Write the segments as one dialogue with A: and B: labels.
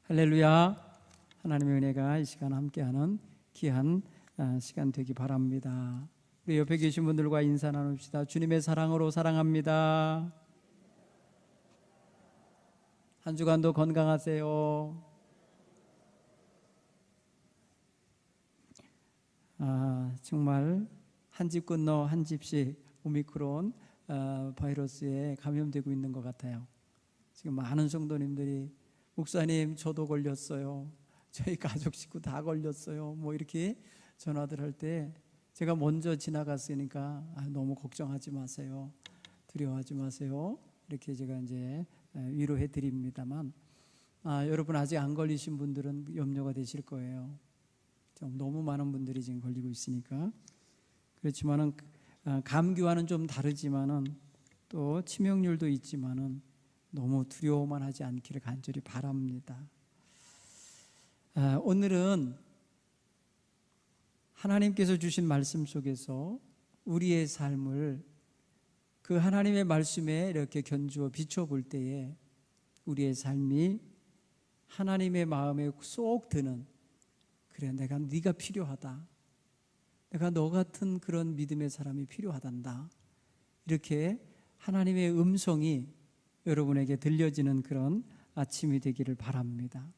A: 할렐루야. 하나님의 은혜가 이 시간 함께하는 귀한 시간 되기 바랍니다. 우리 옆에 계신 분들과 인사 나눕시다. 주님의 사랑으로 사랑합니다. 한 주간도 건강하세요. 정말 한 집 건너 한 집씩 오미크론 바이러스에 감염되고 있는 것 같아요. 지금 많은 성도님들이 목사님 저도 걸렸어요, 저희 가족 식구 다 걸렸어요, 뭐 이렇게 전화들 할 때 제가 먼저 지나갔으니까 너무 걱정하지 마세요, 두려워하지 마세요, 이렇게 제가 이제 위로해 드립니다만 여러분 아직 안 걸리신 분들은 염려가 되실 거예요. 너무 많은 분들이 지금 걸리고 있으니까. 그렇지만은 감기와는 좀 다르지만은 또 치명률도 있지만은 너무 두려워만 하지 않기를 간절히 바랍니다. 오늘은 하나님께서 주신 말씀 속에서 우리의 삶을 그 하나님의 말씀에 이렇게 견주어 비춰볼 때에 우리의 삶이 하나님의 마음에 쏙 드는, 그래 내가 네가 필요하다, 내가 너 같은 그런 믿음의 사람이 필요하단다, 이렇게 하나님의 음성이 여러분에게 들려지는 그런 아침이 되기를 바랍니다.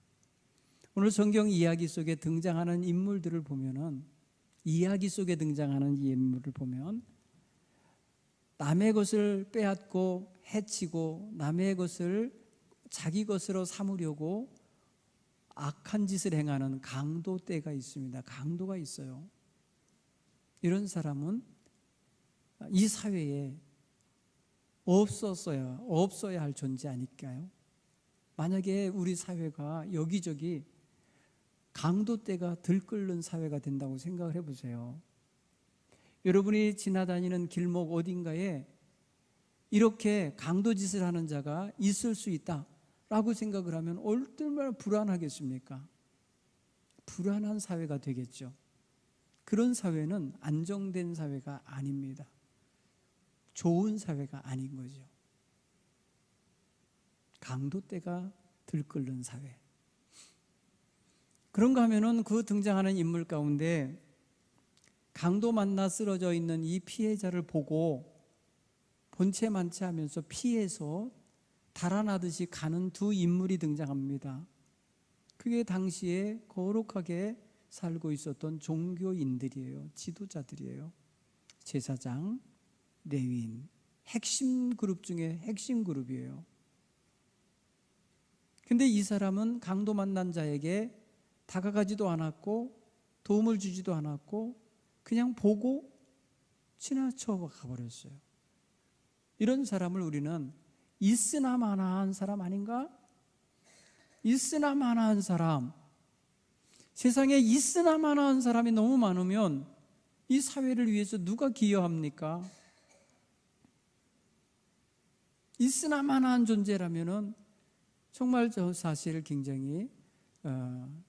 A: 오늘 성경 이야기 속에 등장하는 인물들을 보면은, 이야기 속에 등장하는 이 인물을 보면 남의 것을 빼앗고 해치고 남의 것을 자기 것으로 삼으려고 악한 짓을 행하는 강도떼가 있습니다. 강도가 있어요. 이런 사람은 이 사회에 없어야 할 존재 아닐까요? 만약에 우리 사회가 여기저기 강도떼가 들끓는 사회가 된다고 생각을 해보세요. 여러분이 지나다니는 길목 어딘가에 이렇게 강도짓을 하는 자가 있을 수 있다라고 생각을 하면 얼마나 불안하겠습니까? 불안한 사회가 되겠죠. 그런 사회는 안정된 사회가 아닙니다. 좋은 사회가 아닌 거죠. 강도떼가 들끓는 사회. 그런가 하면은 그 등장하는 인물 가운데 강도 만나 쓰러져 있는 이 피해자를 보고 본체 만체하면서 피해서 달아나듯이 가는 두 인물이 등장합니다. 그게 당시에 거룩하게 살고 있었던 종교인들이에요. 지도자들이에요. 제사장, 레위인, 핵심 그룹 중에 핵심 그룹이에요. 근데 이 사람은 강도 만난 자에게 다가가지도 않았고 도움을 주지도 않았고 그냥 보고 지나쳐 가버렸어요. 이런 사람을 우리는 있으나 마나한 사람 아닌가? 있으나 마나한 사람. 세상에 있으나 마나한 사람이 너무 많으면 이 사회를 위해서 누가 기여합니까? 있으나 마나한 존재라면은 정말 저 사실을 굉장히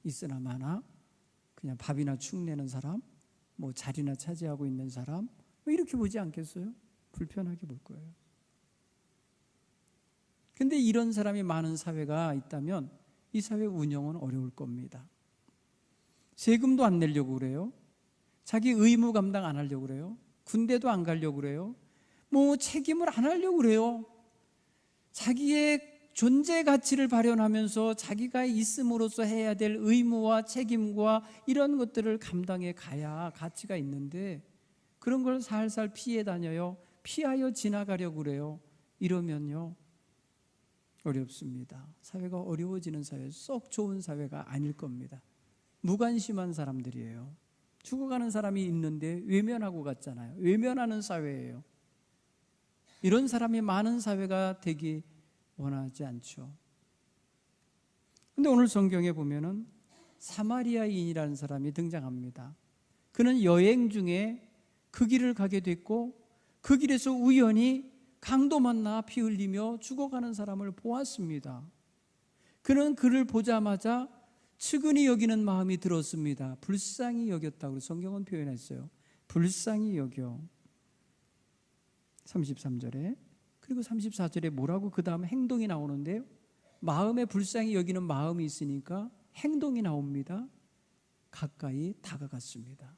A: 있으나 마나, 그냥 밥이나 축 내는 사람, 뭐 자리나 차지하고 있는 사람, 뭐 이렇게 보지 않겠어요? 불편하게 볼 거예요. 근데 이런 사람이 많은 사회가 있다면 이 사회 운영은 어려울 겁니다. 세금도 안 내려고 그래요. 자기 의무 감당 안 하려고 그래요. 군대도 안 가려고 그래요. 뭐 책임을 안 하려고 그래요. 자기의 존재 가치를 발현하면서 자기가 있음으로써 해야 될 의무와 책임과 이런 것들을 감당해 가야 가치가 있는데 그런 걸 살살 피해 다녀요. 피하여 지나가려고 그래요. 이러면요 어렵습니다. 사회가 어려워지는 사회, 썩 좋은 사회가 아닐 겁니다. 무관심한 사람들이에요. 죽어가는 사람이 있는데 외면하고 갔잖아요. 외면하는 사회예요. 이런 사람이 많은 사회가 되기 원하지 않죠. 근데 오늘 성경에 보면은 사마리아인이라는 사람이 등장합니다. 그는 여행 중에 그 길을 가게 됐고 그 길에서 우연히 강도 만나 피 흘리며 죽어가는 사람을 보았습니다. 그는 그를 보자마자 측은히 여기는 마음이 들었습니다. 불쌍히 여겼다고 성경은 표현했어요. 불쌍히 여겨. 33절에. 그리고 34절에 뭐라고 그 다음 행동이 나오는데요. 마음에 불쌍히 여기는 마음이 있으니까 행동이 나옵니다. 가까이 다가갔습니다.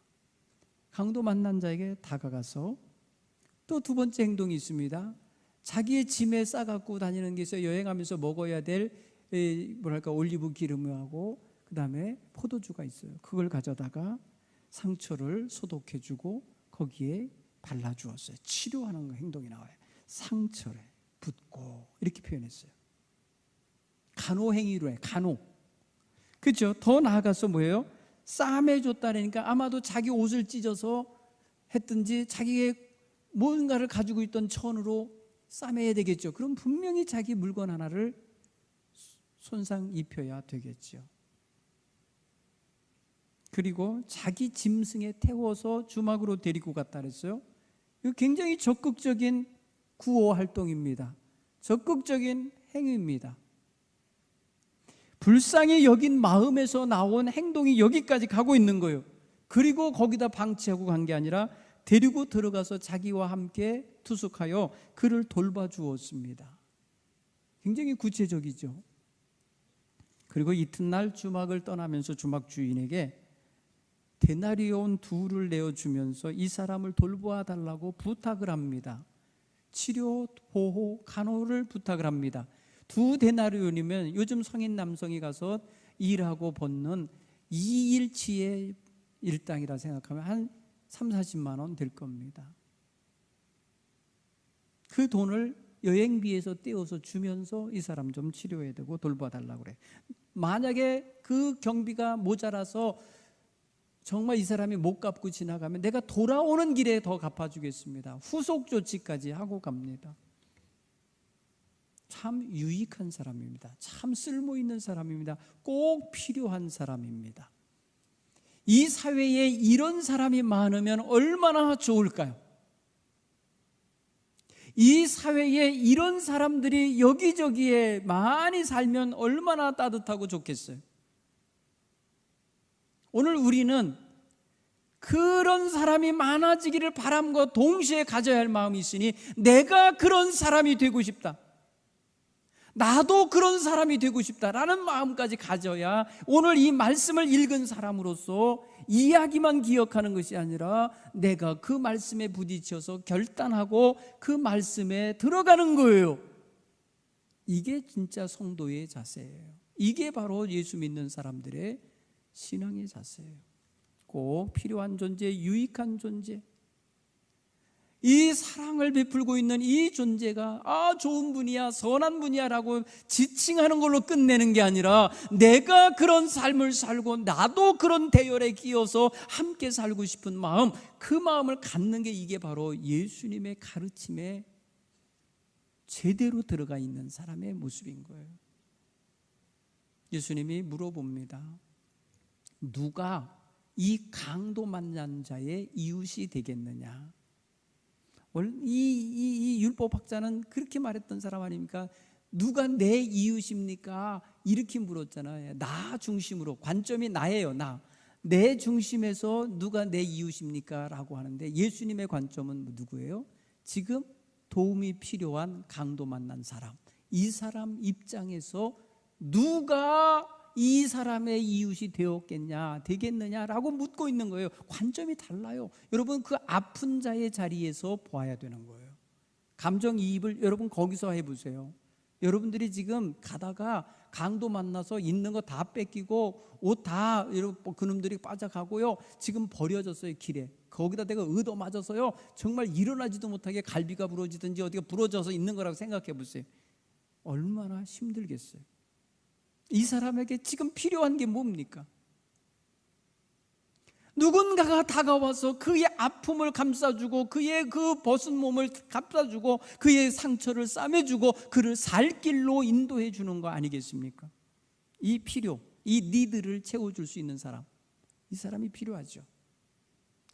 A: 강도 만난 자에게 다가가서 또 두 번째 행동이 있습니다. 자기의 짐에 싸갖고 다니는 게 있어요. 여행하면서 먹어야 될 올리브 기름하고 그 다음에 포도주가 있어요. 그걸 가져다가 상처를 소독해주고 거기에 발라주었어요. 치료하는 행동이 나와요. 상처를 붓고 이렇게 표현했어요. 간호행위로 해. 간호. 그렇죠? 더 나아가서 뭐예요? 싸매줬다니까 아마도 자기 옷을 찢어서 했든지 자기의 뭔가를 가지고 있던 천으로 싸매야 되겠죠. 그럼 분명히 자기 물건 하나를 손상 입혀야 되겠죠. 그리고 자기 짐승에 태워서 주막으로 데리고 갔다 그랬어요. 이거 굉장히 적극적인 구호 활동입니다. 적극적인 행위입니다. 불쌍히 여긴 마음에서 나온 행동이 여기까지 가고 있는 거예요. 그리고 거기다 방치하고 간 게 아니라 데리고 들어가서 자기와 함께 투숙하여 그를 돌봐주었습니다. 굉장히 구체적이죠. 그리고 이튿날 주막을 떠나면서 주막 주인에게 데나리온 2를 내어주면서 이 사람을 돌보아 달라고 부탁을 합니다. 치료, 보호, 간호를 부탁을 합니다. 2 데나리온이면 요즘 성인 남성이 가서 일하고 벗는 2일치의 일당이라 생각하면 한 3, 40만 원 될 겁니다. 그 돈을 여행비에서 떼어서 주면서 이 사람 좀 치료해야 되고 돌봐달라고 그래. 만약에 그 경비가 모자라서 정말 이 사람이 못 갚고 지나가면 내가 돌아오는 길에 더 갚아주겠습니다. 후속 조치까지 하고 갑니다. 참 유익한 사람입니다. 참 쓸모있는 사람입니다. 꼭 필요한 사람입니다. 이 사회에 이런 사람이 많으면 얼마나 좋을까요? 이 사회에 이런 사람들이 여기저기에 많이 살면 얼마나 따뜻하고 좋겠어요. 오늘 우리는 그런 사람이 많아지기를 바람과 동시에 가져야 할 마음이 있으니 내가 그런 사람이 되고 싶다, 나도 그런 사람이 되고 싶다라는 마음까지 가져야 오늘 이 말씀을 읽은 사람으로서 이야기만 기억하는 것이 아니라 내가 그 말씀에 부딪혀서 결단하고 그 말씀에 들어가는 거예요. 이게 진짜 성도의 자세예요. 이게 바로 예수 믿는 사람들의 신앙의 자세예요. 꼭 필요한 존재, 유익한 존재, 이 사랑을 베풀고 있는 이 존재가 좋은 분이야, 선한 분이야 라고 지칭하는 걸로 끝내는 게 아니라 내가 그런 삶을 살고 나도 그런 대열에 끼어서 함께 살고 싶은 마음, 그 마음을 갖는 게 이게 바로 예수님의 가르침에 제대로 들어가 있는 사람의 모습인 거예요. 예수님이 물어봅니다. 누가 이 강도 만난 자의 이웃이 되겠느냐? 이 율법학자는 그렇게 말했던 사람 아닙니까? 누가 내 이웃입니까? 이렇게 물었잖아요. 나 중심으로, 관점이 나예요. 내 중심에서 누가 내 이웃입니까? 라고 하는데 예수님의 관점은 누구예요? 지금 도움이 필요한 강도 만난 사람, 이 사람 입장에서 누가 이 사람의 이웃이 되겠느냐라고 묻고 있는 거예요. 관점이 달라요. 여러분, 그 아픈 자의 자리에서 보아야 되는 거예요. 감정이입을 여러분 거기서 해보세요. 여러분들이 지금 가다가 강도 만나서 있는 거 다 뺏기고 옷 다 그놈들이 빠져가고요, 지금 버려졌어요. 길에 거기다 내가 얻어맞아서요 정말 일어나지도 못하게 갈비가 부러지든지 어디가 부러져서 있는 거라고 생각해 보세요. 얼마나 힘들겠어요. 이 사람에게 지금 필요한 게 뭡니까? 누군가가 다가와서 그의 아픔을 감싸주고 그의 그 벗은 몸을 감싸주고 그의 상처를 싸매주고 그를 살 길로 인도해 주는 거 아니겠습니까? 이 필요, 이 니드를 채워줄 수 있는 사람, 이 사람이 필요하죠.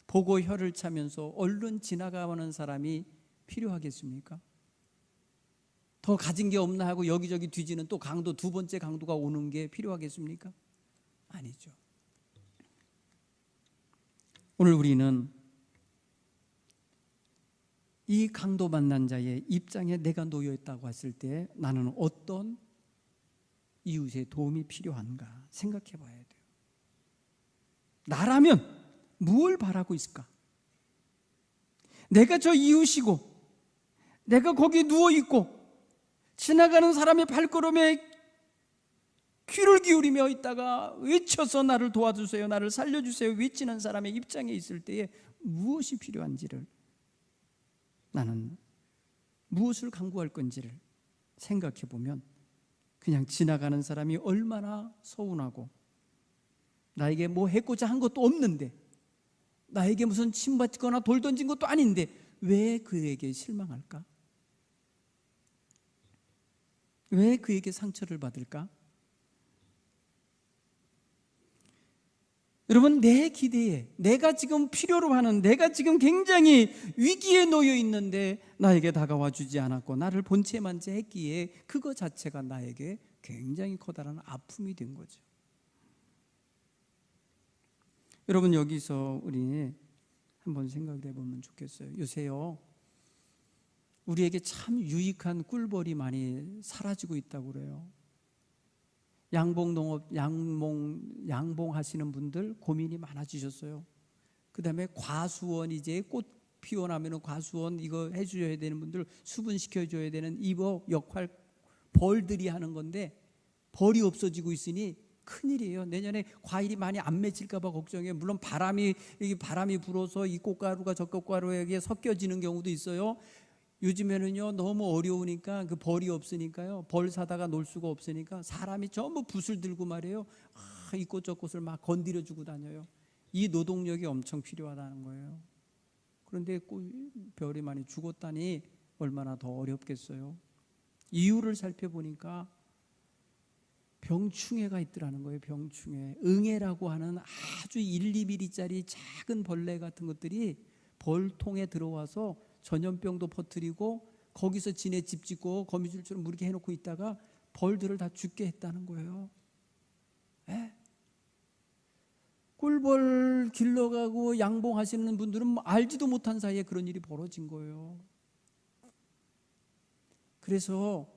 A: 보고 혀를 차면서 얼른 지나가는 사람이 필요하겠습니까? 더 가진 게 없나 하고 여기저기 뒤지는 또 강도, 두 번째 강도가 오는 게 필요하겠습니까? 아니죠. 오늘 우리는 이 강도 만난 자의 입장에 내가 놓여 있다고 했을 때 나는 어떤 이웃의 도움이 필요한가 생각해 봐야 돼요. 나라면 무엇을 바라고 있을까? 내가 저 이웃이고 내가 거기 누워있고 지나가는 사람의 발걸음에 귀를 기울이며 있다가 외쳐서 나를 도와주세요, 나를 살려주세요 외치는 사람의 입장에 있을 때에 무엇이 필요한지를, 나는 무엇을 강구할 건지를 생각해 보면 그냥 지나가는 사람이 얼마나 서운하고 나에게 뭐 했고자 한 것도 없는데, 나에게 무슨 침 맞거나 돌 던진 것도 아닌데 왜 그에게 실망할까? 왜 그에게 상처를 받을까? 여러분, 내 기대에, 내가 지금 필요로 하는, 내가 지금 굉장히 위기에 놓여 있는데 나에게 다가와 주지 않았고 나를 본체만 했기에 그거 자체가 나에게 굉장히 커다란 아픔이 된 거죠. 여러분, 여기서 우리 한번 생각을 해보면 좋겠어요. 요새요, 우리에게 참 유익한 꿀벌이 많이 사라지고 있다고 그래요. 양봉농업, 양봉하시는 분들 고민이 많아지셨어요. 그 다음에 과수원, 이제 꽃 피어나면 과수원 이거 해줘야 되는 분들, 수분시켜줘야 되는 이거 역할 벌들이 하는 건데 벌이 없어지고 있으니 큰일이에요. 내년에 과일이 많이 안 맺힐까 봐 걱정해요. 물론 바람이 불어서 이 꽃가루가 저 꽃가루에게 섞여지는 경우도 있어요. 요즘에는요 너무 어려우니까 그 벌이 없으니까요, 벌 사다가 놓을 수가 없으니까 사람이 전부 붓을 들고 말이에요, 이 꽃 저 꽃을 막 건드려 주고 다녀요. 이 노동력이 엄청 필요하다는 거예요. 그런데 별이 많이 죽었다니 얼마나 더 어렵겠어요. 이유를 살펴보니까 병충해가 있더라는 거예요. 병충해, 응애라고 하는 아주 1, 2mm짜리 작은 벌레 같은 것들이 벌통에 들어와서 전염병도 퍼뜨리고 거기서 지네 집 짓고 거미줄처럼 무르게 해놓고 있다가 벌들을 다 죽게 했다는 거예요. 에? 꿀벌 길러가고 양봉하시는 분들은 알지도 못한 사이에 그런 일이 벌어진 거예요. 그래서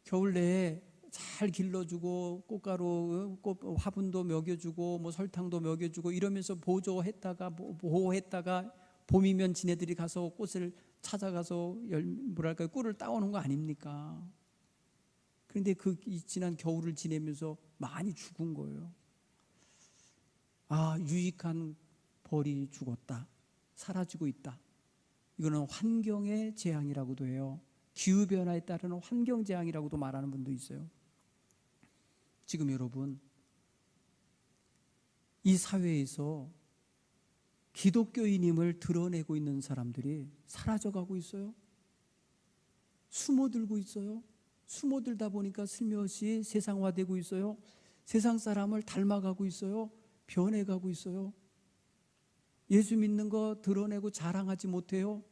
A: 겨울 내에 잘 길러주고 꽃가루, 꽃 화분도 먹여주고 뭐 설탕도 먹여주고 이러면서 보호했다가 봄이면 지네들이 가서 꽃을 찾아가서 꿀을 따오는 거 아닙니까? 그런데 그 지난 겨울을 지내면서 많이 죽은 거예요. 아, 유익한 벌이 죽었다, 사라지고 있다. 이거는 환경의 재앙이라고도 해요. 기후변화에 따르는 환경재앙이라고도 말하는 분도 있어요. 지금 여러분, 이 사회에서 기독교인임을 드러내고 있는 사람들이 사라져가고 있어요. 숨어들고 있어요. 숨어들다 보니까 슬며시 세상화되고 있어요. 세상 사람을 닮아가고 있어요. 변해가고 있어요. 예수 믿는 거 드러내고 자랑하지 못해요.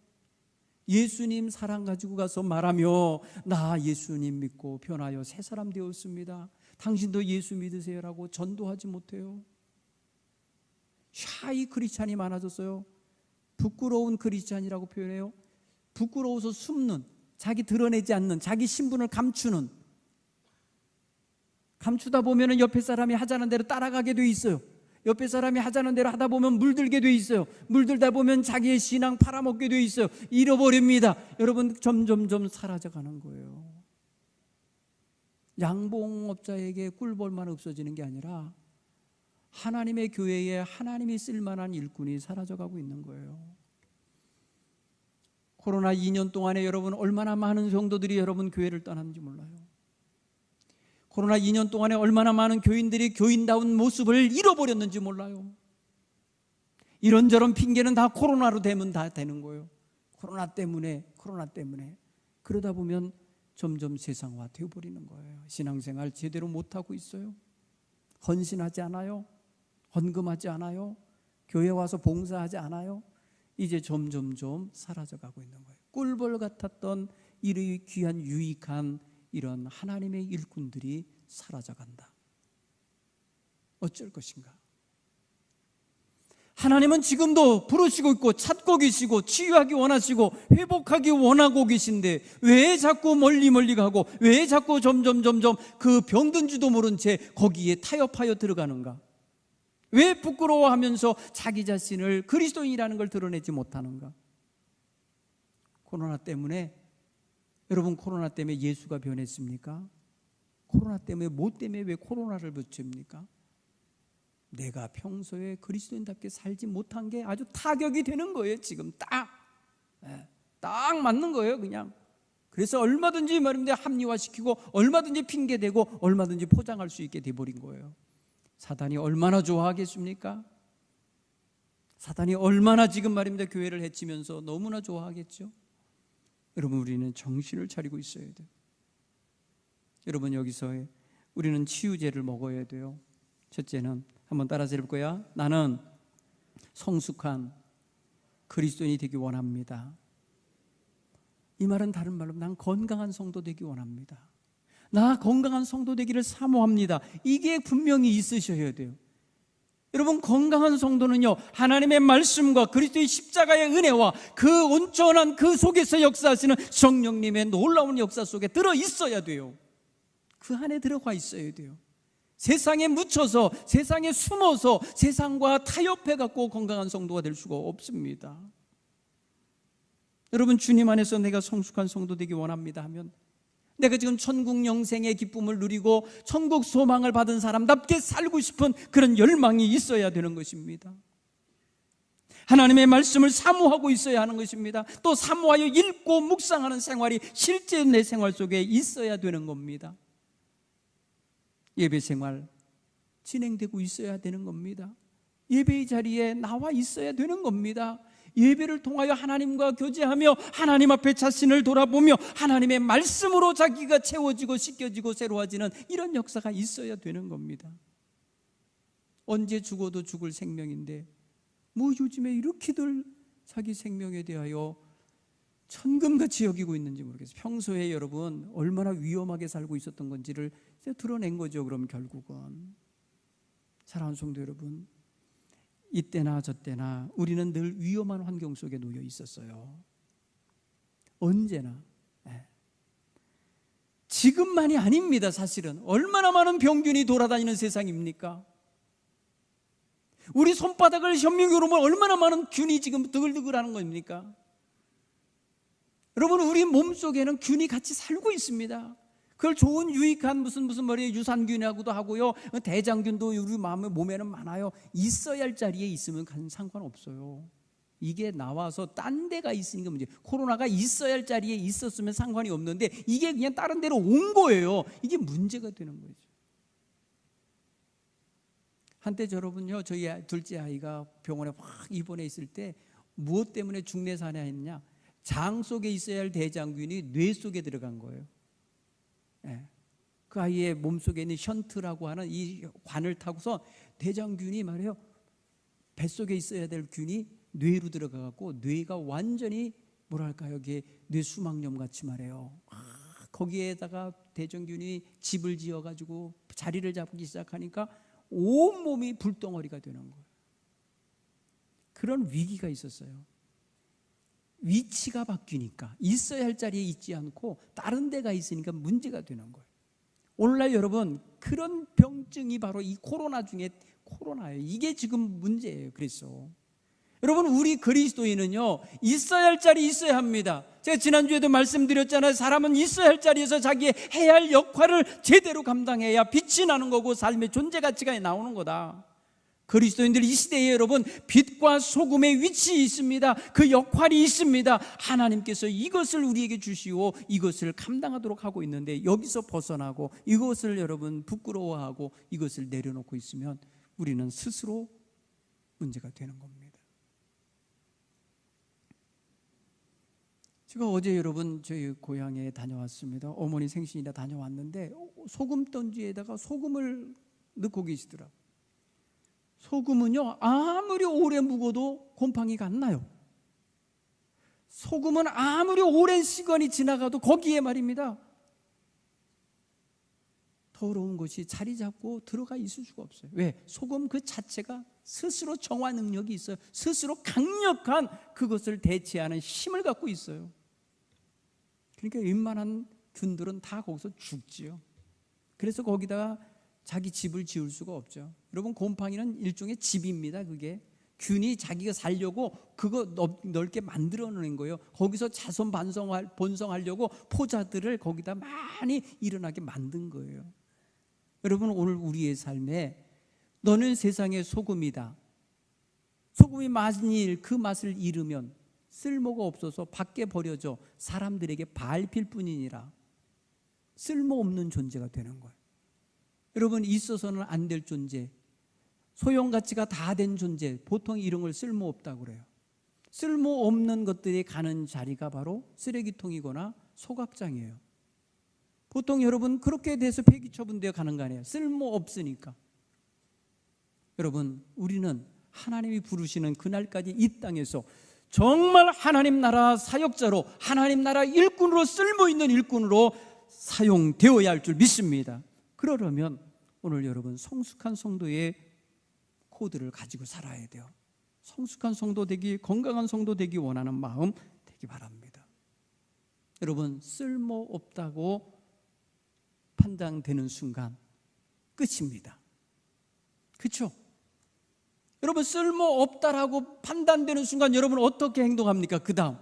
A: 예수님 사랑 가지고 가서 말하며 나 예수님 믿고 변하여 새 사람 되었습니다, 당신도 예수 믿으세요라고 전도하지 못해요. 샤이 크리스찬이 많아졌어요. 부끄러운 크리스찬이라고 표현해요. 부끄러워서 숨는, 자기 드러내지 않는, 자기 신분을 감추다 보면 옆에 사람이 하자는 대로 따라가게 돼 있어요. 옆에 사람이 하자는 대로 하다 보면 물들게 돼 있어요. 물들다 보면 자기의 신앙 팔아먹게 돼 있어요. 잃어버립니다. 여러분, 점점 사라져가는 거예요. 양봉업자에게 꿀벌만 없어지는 게 아니라 하나님의 교회에 하나님이 쓸만한 일꾼이 사라져가고 있는 거예요. 코로나 2년 동안에 여러분 얼마나 많은 성도들이 여러분 교회를 떠났는지 몰라요. 코로나 2년 동안에 얼마나 많은 교인들이 교인다운 모습을 잃어버렸는지 몰라요. 이런저런 핑계는 다 코로나로 되면 다 되는 거예요. 코로나 때문에. 그러다 보면 점점 세상화 되어버리는 거예요. 신앙생활 제대로 못하고 있어요. 헌신하지 않아요. 헌금하지 않아요. 교회 와서 봉사하지 않아요. 이제 점점 사라져가고 있는 거예요. 꿀벌 같았던 이 귀한 유익한 이런 하나님의 일꾼들이 사라져간다. 어쩔 것인가? 하나님은 지금도 부르시고 있고 찾고 계시고 치유하기 원하시고 회복하기 원하고 계신데 왜 자꾸 멀리 가고 왜 자꾸 점점 그 병든지도 모른 채 거기에 타협하여 들어가는가? 왜 부끄러워하면서 자기 자신을 그리스도인이라는 걸 드러내지 못하는가? 코로나 때문에, 여러분, 코로나 때문에 예수가 변했습니까? 코로나 때문에, 뭐 때문에 왜 코로나를 붙입니까? 내가 평소에 그리스도인답게 살지 못한 게 아주 타격이 되는 거예요. 지금 딱 맞는 거예요, 그냥. 그래서 얼마든지 말입니다, 합리화시키고 얼마든지 핑계대고 얼마든지 포장할 수 있게 돼버린 거예요. 사단이 얼마나 좋아하겠습니까? 사단이 얼마나 지금 말입니다, 교회를 해치면서 너무나 좋아하겠죠. 여러분, 우리는 정신을 차리고 있어야 돼요. 여러분, 여기서 우리는 치유제를 먹어야 돼요. 첫째는, 한번 따라서 해볼 거야. 나는 성숙한 그리스도인이 되기 원합니다. 이 말은 다른 말로 난 건강한 성도 되기 원합니다. 나 건강한 성도 되기를 사모합니다. 이게 분명히 있으셔야 돼요. 여러분, 건강한 성도는요, 하나님의 말씀과 그리스도의 십자가의 은혜와 그 온전한 그 속에서 역사하시는 성령님의 놀라운 역사 속에 들어 있어야 돼요. 그 안에 들어가 있어야 돼요. 세상에 묻혀서, 세상에 숨어서 세상과 타협해갖고 건강한 성도가 될 수가 없습니다. 여러분, 주님 안에서 내가 성숙한 성도 되기 원합니다 하면, 내가 지금 천국 영생의 기쁨을 누리고 천국 소망을 받은 사람답게 살고 싶은 그런 열망이 있어야 되는 것입니다. 하나님의 말씀을 사모하고 있어야 하는 것입니다. 또 사모하여 읽고 묵상하는 생활이 실제 내 생활 속에 있어야 되는 겁니다. 예배 생활 진행되고 있어야 되는 겁니다. 예배의 자리에 나와 있어야 되는 겁니다. 예배를 통하여 하나님과 교제하며 하나님 앞에 자신을 돌아보며 하나님의 말씀으로 자기가 채워지고 씻겨지고 새로워지는 이런 역사가 있어야 되는 겁니다. 언제 죽어도 죽을 생명인데 뭐 요즘에 이렇게들 자기 생명에 대하여 천금같이 여기고 있는지 모르겠어요. 평소에 여러분 얼마나 위험하게 살고 있었던 건지를 드러낸 거죠. 그럼 결국은, 사랑하는 성도 여러분, 이때나 저때나 우리는 늘 위험한 환경 속에 놓여 있었어요. 언제나. 지금만이 아닙니다. 사실은 얼마나 많은 병균이 돌아다니는 세상입니까? 우리 손바닥을 현미경으로 보면 얼마나 많은 균이 지금 드글드글하는 겁니까? 여러분, 우리 몸속에는 균이 같이 살고 있습니다. 그걸 좋은 유익한 무슨 머리에 유산균이라고도 하고요, 대장균도 우리 몸에는 많아요. 있어야 할 자리에 있으면 상관없어요. 이게 나와서 딴 데가 있으니까 문제. 코로나가 있어야 할 자리에 있었으면 상관이 없는데 이게 그냥 다른 데로 온 거예요. 이게 문제가 되는 거죠. 한때 여러분요, 저희 둘째 아이가 병원에 확 입원해 있을 때 무엇 때문에 중내산에 했냐? 장 속에 있어야 할 대장균이 뇌 속에 들어간 거예요. 그 아이의 몸속에 있는 션트라고 하는 이 관을 타고서 대장균이 말이에요, 뱃속에 있어야 될 균이 뇌로 들어가갖고 뇌가 완전히 뭐랄까요, 이게 뇌수막염 같이 말해요. 거기에다가 대장균이 집을 지어가지고 자리를 잡기 시작하니까 온몸이 불덩어리가 되는 거예요. 그런 위기가 있었어요. 위치가 바뀌니까 있어야 할 자리에 있지 않고 다른 데가 있으니까 문제가 되는 거예요. 오늘날 여러분, 그런 병증이 바로 이 코로나 중에 코로나예요. 이게 지금 문제예요. 그래서 여러분, 우리 그리스도인은요, 있어야 할 자리 있어야 합니다. 제가 지난주에도 말씀드렸잖아요. 사람은 있어야 할 자리에서 자기의 해야 할 역할을 제대로 감당해야 빛이 나는 거고 삶의 존재 가치가 나오는 거다. 그리스도인들 이 시대에 여러분, 빛과 소금의 위치 있습니다. 그 역할이 있습니다. 하나님께서 이것을 우리에게 주시고 이것을 감당하도록 하고 있는데, 여기서 벗어나고 이것을 여러분 부끄러워하고 이것을 내려놓고 있으면 우리는 스스로 문제가 되는 겁니다. 제가 어제 여러분 저희 고향에 다녀왔습니다. 어머니 생신이라 다녀왔는데 소금 던지에다가 소금을 넣고 계시더라고요. 소금은요, 아무리 오래 묵어도 곰팡이가 안 나요. 소금은 아무리 오랜 시간이 지나가도 거기에 말입니다, 더러운 것이 자리 잡고 들어가 있을 수가 없어요. 왜? 소금 그 자체가 스스로 정화 능력이 있어요. 스스로 강력한 그것을 대체하는 힘을 갖고 있어요. 그러니까 웬만한 균들은 다 거기서 죽지요. 그래서 거기다가 자기 집을 지을 수가 없죠. 여러분, 곰팡이는 일종의 집입니다. 그게 균이 자기가 살려고 그거 넓게 만들어 놓은 거예요. 거기서 자손 번성하려고 포자들을 거기다 많이 일어나게 만든 거예요. 여러분, 오늘 우리의 삶에 너는 세상의 소금이다. 소금이 만일 그 맛을 잃으면 쓸모가 없어서 밖에 버려져 사람들에게 밟힐 뿐이니라 쓸모없는 존재가 되는 거예요. 여러분, 있어서는 안 될 존재, 소용가치가 다 된 존재, 보통 이런 걸 쓸모없다고 그래요. 쓸모없는 것들이 가는 자리가 바로 쓰레기통이거나 소각장이에요. 보통 여러분 그렇게 돼서 폐기 처분되어 가는 거 아니에요. 쓸모없으니까. 여러분, 우리는 하나님이 부르시는 그날까지 이 땅에서 정말 하나님 나라 사역자로, 하나님 나라 일꾼으로, 쓸모있는 일꾼으로 사용되어야 할 줄 믿습니다. 그러려면 오늘 여러분 성숙한 성도의 코드를 가지고 살아야 돼요. 성숙한 성도 되기, 건강한 성도 되기 원하는 마음 되기 바랍니다. 여러분, 쓸모없다고 판단되는 순간 끝입니다. 그렇죠? 여러분, 쓸모없다라고 판단되는 순간 여러분 어떻게 행동합니까? 그 다음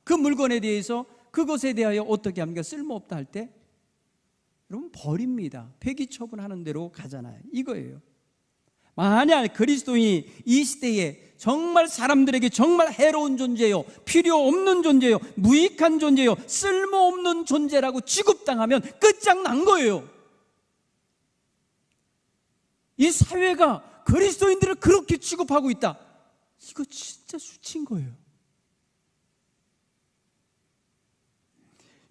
A: 그 물건에 대해서, 그것에 대하여 어떻게 합니까? 쓸모없다 할 때 여러분 버립니다. 폐기 처분하는 대로 가잖아요. 이거예요. 만약 그리스도인이 이 시대에 정말 사람들에게 정말 해로운 존재요, 필요 없는 존재요, 무익한 존재요, 쓸모없는 존재라고 취급당하면 끝장난 거예요. 이 사회가 그리스도인들을 그렇게 취급하고 있다. 이거 진짜 수치인 거예요.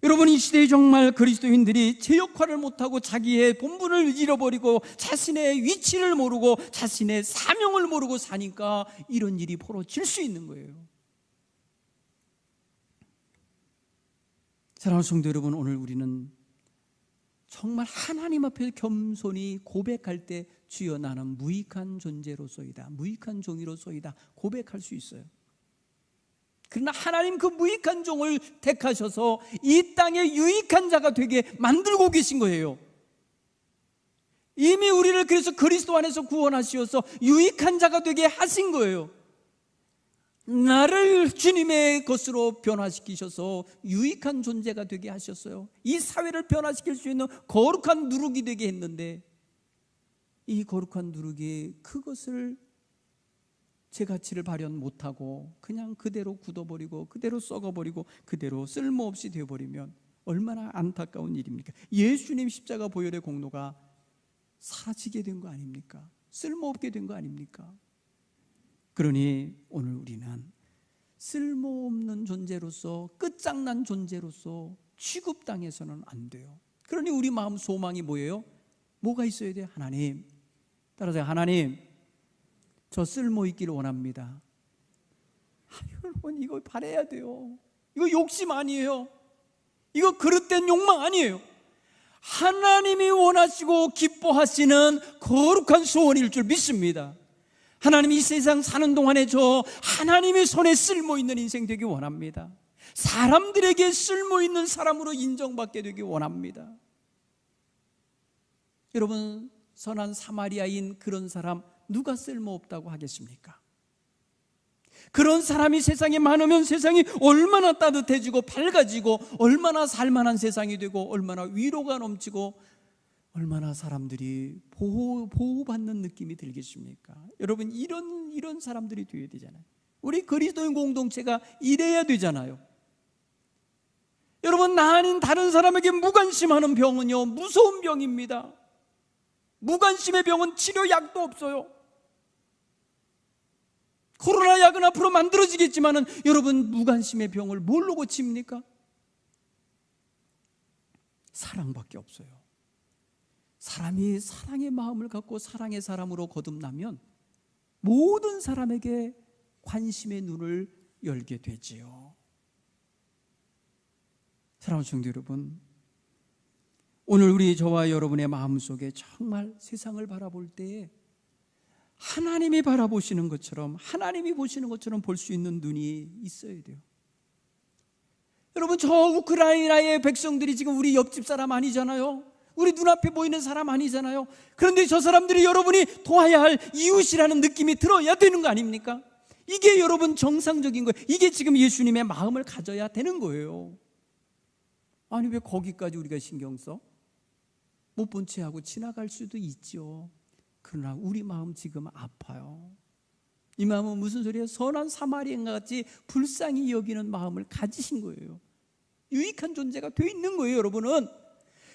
A: 여러분, 이 시대에 정말 그리스도인들이 제 역할을 못하고 자기의 본분을 잃어버리고 자신의 위치를 모르고 자신의 사명을 모르고 사니까 이런 일이 벌어질 수 있는 거예요. 사랑하는 성도 여러분, 오늘 우리는 정말 하나님 앞에 겸손히 고백할 때 주여 나는 무익한 존재로서이다, 무익한 종이로서이다 고백할 수 있어요. 그러나 하나님 그 무익한 종을 택하셔서 이 땅에 유익한 자가 되게 만들고 계신 거예요. 이미 우리를 그래서 그리스도 안에서 구원하시어서 유익한 자가 되게 하신 거예요. 나를 주님의 것으로 변화시키셔서 유익한 존재가 되게 하셨어요. 이 사회를 변화시킬 수 있는 거룩한 누룩이 되게 했는데, 이 거룩한 누룩이 그것을 제 가치를 발현 못하고 그냥 그대로 굳어버리고 그대로 썩어버리고 그대로 쓸모없이 되어버리면 얼마나 안타까운 일입니까? 예수님 십자가 보혈의 공로가 사라지게 된 거 아닙니까? 쓸모없게 된 거 아닙니까? 그러니 오늘 우리는 쓸모없는 존재로서, 끝장난 존재로서 취급당해서는 안 돼요. 그러니 우리 마음 소망이 뭐예요? 뭐가 있어야 돼요? 하나님, 따라서 하나님, 저 쓸모 있기를 원합니다. 여러분, 이거 바라야 돼요. 이거 욕심 아니에요. 이거 그릇된 욕망 아니에요. 하나님이 원하시고 기뻐하시는 거룩한 소원일 줄 믿습니다. 하나님이 이 세상 사는 동안에 저 하나님의 손에 쓸모있는 인생 되기 원합니다. 사람들에게 쓸모있는 사람으로 인정받게 되기 원합니다. 여러분, 선한 사마리아인 그런 사람 누가 쓸모없다고 하겠습니까? 그런 사람이 세상에 많으면 세상이 얼마나 따뜻해지고 밝아지고 얼마나 살만한 세상이 되고 얼마나 위로가 넘치고 얼마나 사람들이 보호받는 느낌이 들겠습니까? 여러분, 이런 사람들이 되어야 되잖아요. 우리 그리스도인 공동체가 이래야 되잖아요. 여러분, 나 아닌 다른 사람에게 무관심하는 병은요, 무서운 병입니다. 무관심의 병은 치료약도 없어요. 코로나 약은 앞으로 만들어지겠지만은 여러분, 무관심의 병을 뭘로 고칩니까? 사랑밖에 없어요. 사람이 사랑의 마음을 갖고 사랑의 사람으로 거듭나면 모든 사람에게 관심의 눈을 열게 되지요. 사랑하는 성도 여러분, 오늘 우리 저와 여러분의 마음속에 정말 세상을 바라볼 때에 하나님이 바라보시는 것처럼, 하나님이 보시는 것처럼 볼 수 있는 눈이 있어야 돼요. 여러분, 저 우크라이나의 백성들이 지금 우리 옆집 사람 아니잖아요. 우리 눈앞에 보이는 사람 아니잖아요. 그런데 저 사람들이 여러분이 도와야 할 이웃이라는 느낌이 들어야 되는 거 아닙니까? 이게 여러분 정상적인 거예요. 이게 지금 예수님의 마음을 가져야 되는 거예요. 아니, 왜 거기까지 우리가 신경 써? 못 본 채 하고 지나갈 수도 있죠. 그러나 우리 마음 지금 아파요. 이 마음은 무슨 소리예요? 선한 사마리아인과 같이 불쌍히 여기는 마음을 가지신 거예요. 유익한 존재가 돼 있는 거예요, 여러분은.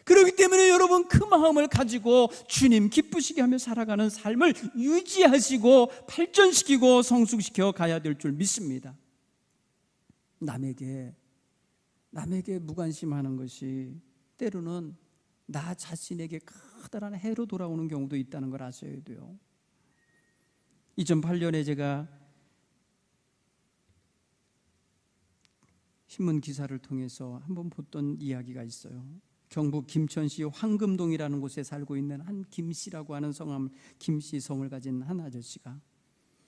A: 그렇기 때문에 여러분 그 마음을 가지고 주님 기쁘시게 하며 살아가는 삶을 유지하시고 발전시키고 성숙시켜 가야 될 줄 믿습니다. 남에게 무관심하는 것이 때로는 나 자신에게 커다란 해로 돌아오는 경우도 있다는 걸 아셔야 돼요. 2008년에 제가 신문 기사를 통해서 한번 봤던 이야기가 있어요. 경북 김천시 황금동이라는 곳에 살고 있는 한 김씨라고 하는 성함, 김씨 성을 가진 한 아저씨가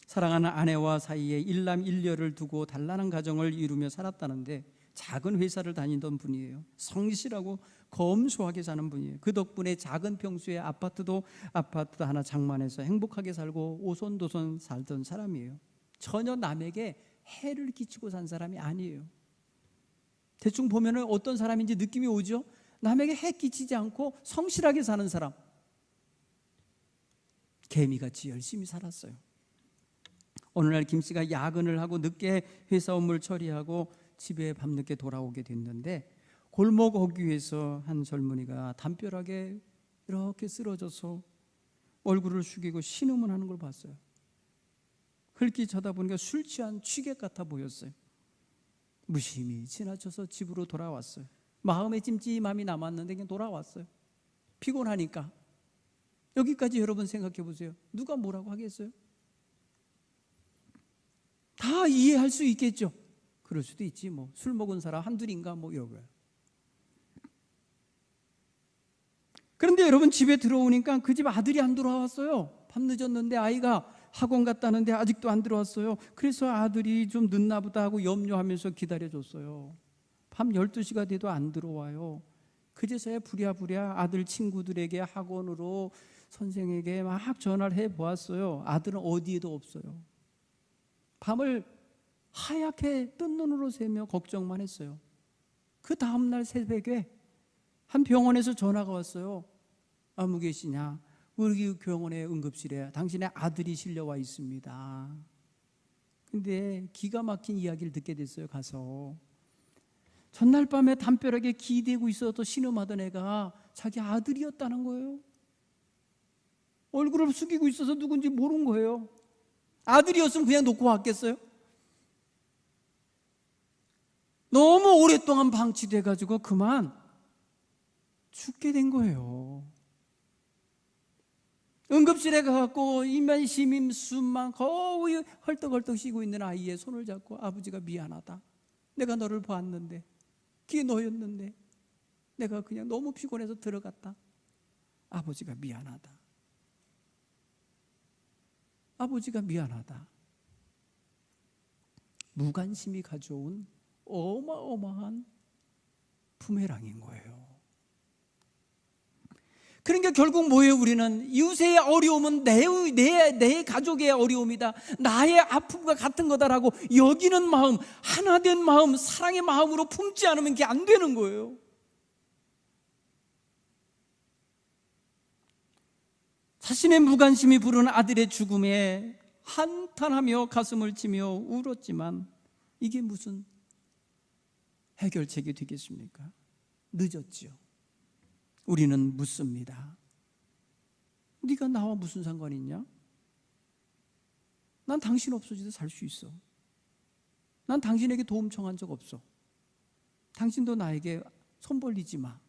A: 사랑하는 아내와 사이에 일남일녀를 두고 단란한 가정을 이루며 살았다는데, 작은 회사를 다니던 분이에요. 성실하고 검소하게 사는 분이에요. 그 덕분에 작은 평수의 아파트 하나 장만해서 행복하게 살고 오손도손 살던 사람이에요. 전혀 남에게 해를 끼치고 산 사람이 아니에요. 대충 보면 어떤 사람인지 느낌이 오죠? 남에게 해 끼치지 않고 성실하게 사는 사람. 개미같이 열심히 살았어요. 어느 날 김 씨가 야근을 하고 늦게 회사 업무를 처리하고 집에 밤늦게 돌아오게 됐는데, 골목 어귀에서 한 젊은이가 담벼락에 이렇게 쓰러져서 얼굴을 숙이고 신음을 하는 걸 봤어요. 흘낏 쳐다보니까 술 취한 취객 같아 보였어요. 무심히 지나쳐서 집으로 돌아왔어요. 마음에 찜찜함이 남았는데 그냥 돌아왔어요. 피곤하니까. 여기까지 여러분 생각해 보세요. 누가 뭐라고 하겠어요? 다 이해할 수 있겠죠. 그럴 수도 있지, 뭐 술 먹은 사람 한둘인가 뭐 이러고요. 그런데 여러분 집에 들어오니까 그 집 아들이 안 들어왔어요. 밤 늦었는데 아이가 학원 갔다는데 아직도 안 들어왔어요. 그래서 아들이 좀 늦나 보다 하고 염려하면서 기다려줬어요. 밤 12시가 돼도 안 들어와요. 그제서야 부랴부랴 아들 친구들에게 학원으로 선생에게 막 전화를 해보았어요. 아들은 어디에도 없어요. 밤을 하얗게 뜬 눈으로 새며 걱정만 했어요. 그 다음날 새벽에 한 병원에서 전화가 왔어요. 아무 계시냐? 우리 병원의 응급실에 당신의 아들이 실려와 있습니다. 근데 기가 막힌 이야기를 듣게 됐어요. 가서 전날 밤에 담벼락에 기대고 있어서 신음하던 애가 자기 아들이었다는 거예요. 얼굴을 숙이고 있어서 누군지 모른 거예요. 아들이었으면 그냥 놓고 왔겠어요? 너무 오랫동안 방치돼가지고 그만 죽게 된 거예요. 응급실에 가갖고 이만 숨만 거의 헐떡헐떡 쉬고 있는 아이의 손을 잡고, 아버지가 미안하다. 내가 너를 보았는데, 그게 너였는데 내가 그냥 너무 피곤해서 들어갔다. 아버지가 미안하다. 아버지가 미안하다. 무관심이 가져온 어마어마한 부메랑인 거예요. 그러니까 결국 뭐예요? 우리는 이웃의 어려움은 내 가족의 어려움이다, 나의 아픔과 같은 거다라고 여기는 마음, 하나된 마음, 사랑의 마음으로 품지 않으면 그게 안 되는 거예요. 자신의 무관심이 부른 아들의 죽음에 한탄하며 가슴을 치며 울었지만 이게 무슨 해결책이 되겠습니까? 늦었죠. 우리는 묻습니다. 네가 나와 무슨 상관이 있냐? 난 당신 없어지도 살 수 있어. 난 당신에게 도움 청한 적 없어. 당신도 나에게 손 벌리지 마.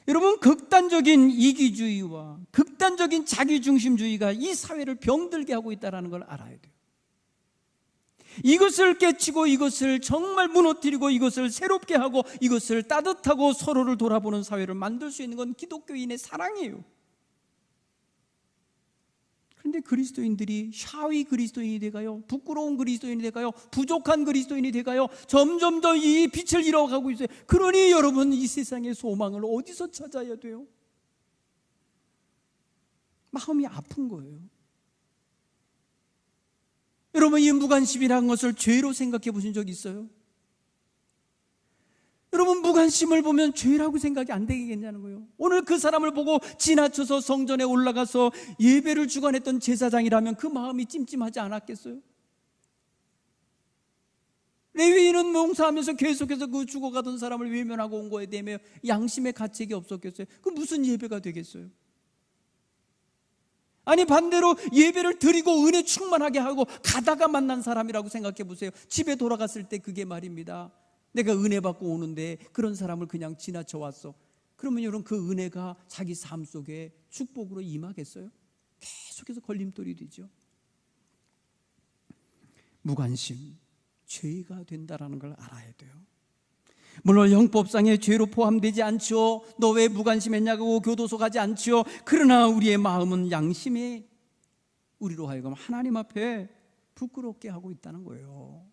A: 여러분, 극단적인 이기주의와 극단적인 자기중심주의가 이 사회를 병들게 하고 있다는 걸 알아야 돼요. 이것을 깨치고 이것을 정말 무너뜨리고 이것을 새롭게 하고 이것을 따뜻하고 서로를 돌아보는 사회를 만들 수 있는 건 기독교인의 사랑이에요. 그런데 그리스도인들이 샤위 그리스도인이 돼가요, 부끄러운 그리스도인이 돼가요, 부족한 그리스도인이 돼가요, 점점 더 이 빛을 잃어가고 있어요. 그러니 여러분, 이 세상의 소망을 어디서 찾아야 돼요? 마음이 아픈 거예요. 여러분, 이 무관심이라는 것을 죄로 생각해 보신 적 있어요? 여러분, 무관심을 보면 죄라고 생각이 안 되겠냐는 거예요. 오늘 그 사람을 보고 지나쳐서 성전에 올라가서 예배를 주관했던 제사장이라면 그 마음이 찜찜하지 않았겠어요? 레위인은 봉사하면서 계속해서 그 죽어가던 사람을 외면하고 온 거에 대해 양심의 가책이 없었겠어요? 그 무슨 예배가 되겠어요? 아니, 반대로 예배를 드리고 은혜 충만하게 하고 가다가 만난 사람이라고 생각해 보세요. 집에 돌아갔을 때 그게 말입니다, 내가 은혜 받고 오는데 그런 사람을 그냥 지나쳐 왔어. 그러면 여러분, 그 은혜가 자기 삶 속에 축복으로 임하겠어요? 계속해서 걸림돌이 되죠. 무관심, 죄가 된다는 걸 알아야 돼요. 물론 형법상의 죄로 포함되지 않죠. 너 왜 무관심했냐고 교도소 가지 않죠. 그러나 우리의 마음은 양심이 우리로 하여금 하나님 앞에 부끄럽게 하고 있다는 거예요.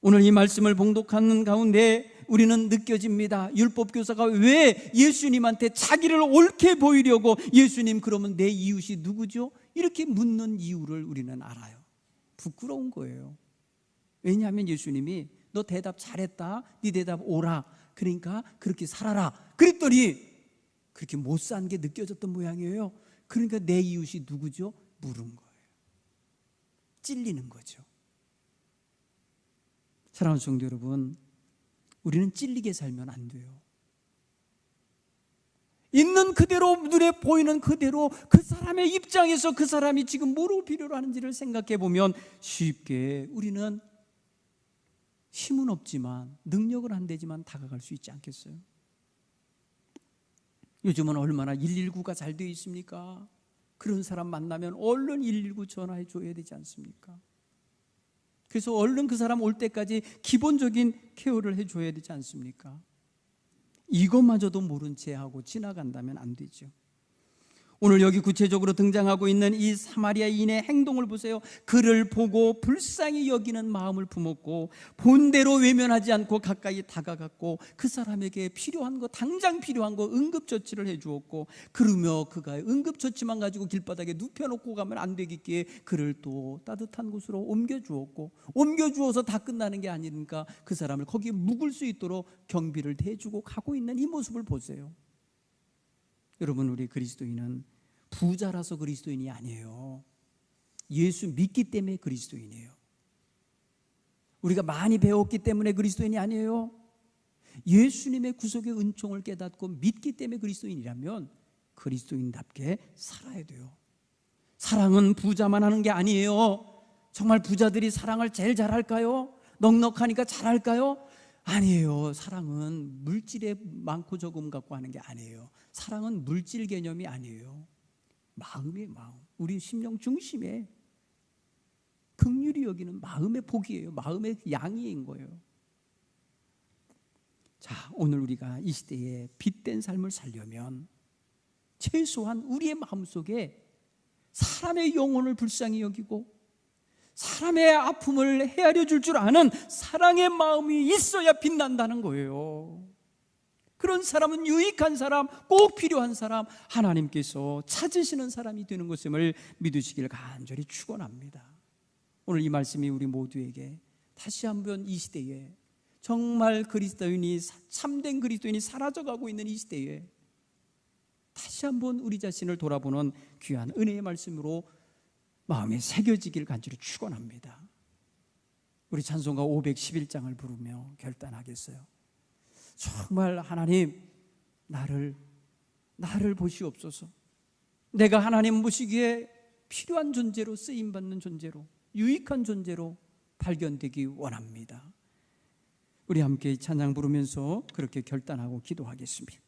A: 오늘 이 말씀을 봉독하는 가운데 우리는 느껴집니다. 율법교사가 왜 예수님한테 자기를 옳게 보이려고, 예수님 그러면 내 이웃이 누구죠? 이렇게 묻는 이유를 우리는 알아요. 부끄러운 거예요. 왜냐하면 예수님이 너 대답 잘했다, 네 대답 옳아, 그러니까 그렇게 살아라 그랬더니 그렇게 못 산 게 느껴졌던 모양이에요. 그러니까 내 이웃이 누구죠? 물은 거예요. 찔리는 거죠. 사랑하는 성도 여러분, 우리는 찔리게 살면 안 돼요. 있는 그대로, 눈에 보이는 그대로 그 사람의 입장에서 그 사람이 지금 뭐로 필요로 하는지를 생각해 보면 쉽게 우리는 힘은 없지만, 능력은 안 되지만 다가갈 수 있지 않겠어요? 요즘은 얼마나 119가 잘 되어 있습니까? 그런 사람 만나면 얼른 119 전화해 줘야 되지 않습니까? 그래서 얼른 그 사람 올 때까지 기본적인 케어를 해줘야 되지 않습니까? 이것마저도 모른 채 하고 지나간다면 안 되죠. 오늘 여기 구체적으로 등장하고 있는 이 사마리아인의 행동을 보세요. 그를 보고 불쌍히 여기는 마음을 품었고 본대로 외면하지 않고 가까이 다가갔고 그 사람에게 필요한 거, 당장 필요한 거 응급처치를 해주었고, 그러며 그가 응급처치만 가지고 길바닥에 눕혀놓고 가면 안 되겠기에 그를 또 따뜻한 곳으로 옮겨주었고, 옮겨주어서 다 끝나는 게 아니니까 그 사람을 거기에 묵을 수 있도록 경비를 대주고 가고 있는 이 모습을 보세요. 여러분, 우리 그리스도인은 부자라서 그리스도인이 아니에요. 예수 믿기 때문에 그리스도인이에요. 우리가 많이 배웠기 때문에 그리스도인이 아니에요. 예수님의 구속의 은총을 깨닫고 믿기 때문에 그리스도인이라면 그리스도인답게 살아야 돼요. 사랑은 부자만 하는 게 아니에요. 정말 부자들이 사랑을 제일 잘할까요? 넉넉하니까 잘할까요? 아니에요. 사랑은 물질의 많고 적음 갖고 하는 게 아니에요. 사랑은 물질 개념이 아니에요. 마음이에요. 마음. 우리 심령 중심에 긍휼히 여기는 마음의 복이에요. 마음의 양인 거예요. 자, 오늘 우리가 이 시대에 빛된 삶을 살려면 최소한 우리의 마음속에 사람의 영혼을 불쌍히 여기고 사람의 아픔을 헤아려 줄 줄 아는 사랑의 마음이 있어야 빛난다는 거예요. 그런 사람은 유익한 사람, 꼭 필요한 사람, 하나님께서 찾으시는 사람이 되는 것임을 믿으시길 간절히 축원합니다. 오늘 이 말씀이 우리 모두에게 다시 한번 이 시대에 정말 그리스도인이, 참된 그리스도인이 사라져가고 있는 이 시대에 다시 한번 우리 자신을 돌아보는 귀한 은혜의 말씀으로 마음에 새겨지길 간절히 축원합니다. 우리 찬송가 511장을 부르며 결단하겠어요. 정말 하나님, 나를 보시옵소서. 내가 하나님 보시기에 필요한 존재로, 쓰임받는 존재로, 유익한 존재로 발견되기 원합니다. 우리 함께 찬양 부르면서 그렇게 결단하고 기도하겠습니다.